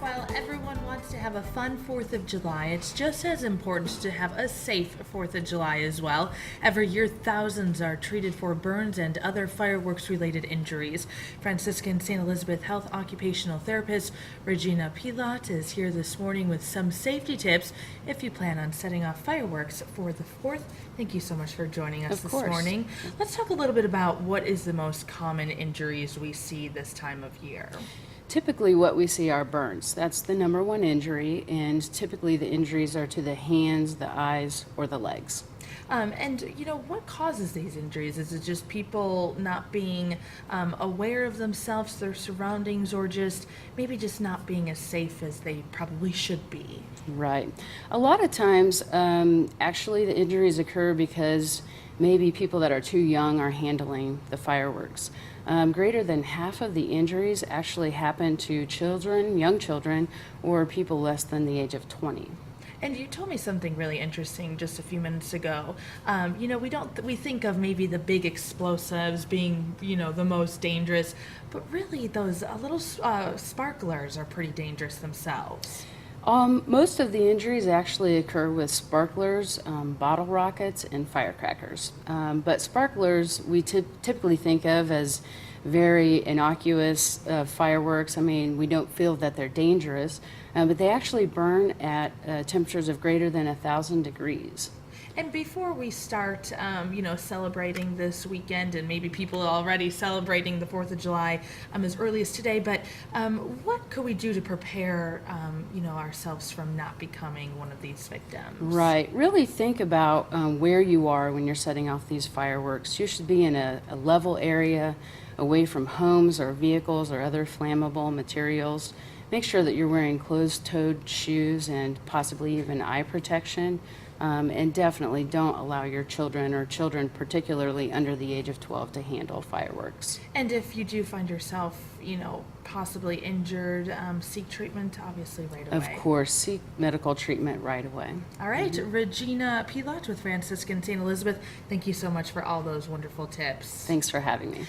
While everyone wants to have a fun 4th of July, it's just as important to have a safe 4th of July as well. Every year, thousands are treated for burns and other fireworks-related injuries. Franciscan St. Elizabeth Health occupational therapist Regina Pilotte is here this morning with some safety tips if you plan on setting off fireworks for the 4th. Thank you so much for joining us this morning. Let's talk a little bit about what is the most common injuries we see this time of year. Typically what we see are burns. That's the number one injury, and typically the injuries are to the hands, the eyes, or the legs. What causes these injuries? Is it just people not being aware of themselves, their surroundings, or maybe just not being as safe as they probably should be? Right. A lot of times, actually the injuries occur because maybe people that are too young are handling the fireworks. Greater than half of the injuries actually happen to children, young children, or people less than the age of 20. And you told me something really interesting just a few minutes ago. We think of maybe the big explosives being, the most dangerous, but really those little sparklers are pretty dangerous themselves. Most of the injuries actually occur with sparklers, bottle rockets, and firecrackers. But sparklers we typically think of as very innocuous fireworks. I mean, we don't feel that they're dangerous, but they actually burn at temperatures of greater than 1,000 degrees. And before we start, celebrating this weekend, and maybe people are already celebrating the 4th of July as early as today, but what could we do to prepare, ourselves from not becoming one of these victims? Right. Really think about where you are when you're setting off these fireworks. You should be in a level area away from homes or vehicles or other flammable materials. Make sure that you're wearing closed-toed shoes and possibly even eye protection. And definitely don't allow your children, or children particularly under the age of 12, to handle fireworks. And if you do find yourself, possibly injured, seek treatment, obviously, right away. Of course, seek medical treatment right away. All right, Regina Pilotte with Franciscan St. Elizabeth, thank you so much for all those wonderful tips. Thanks for having me.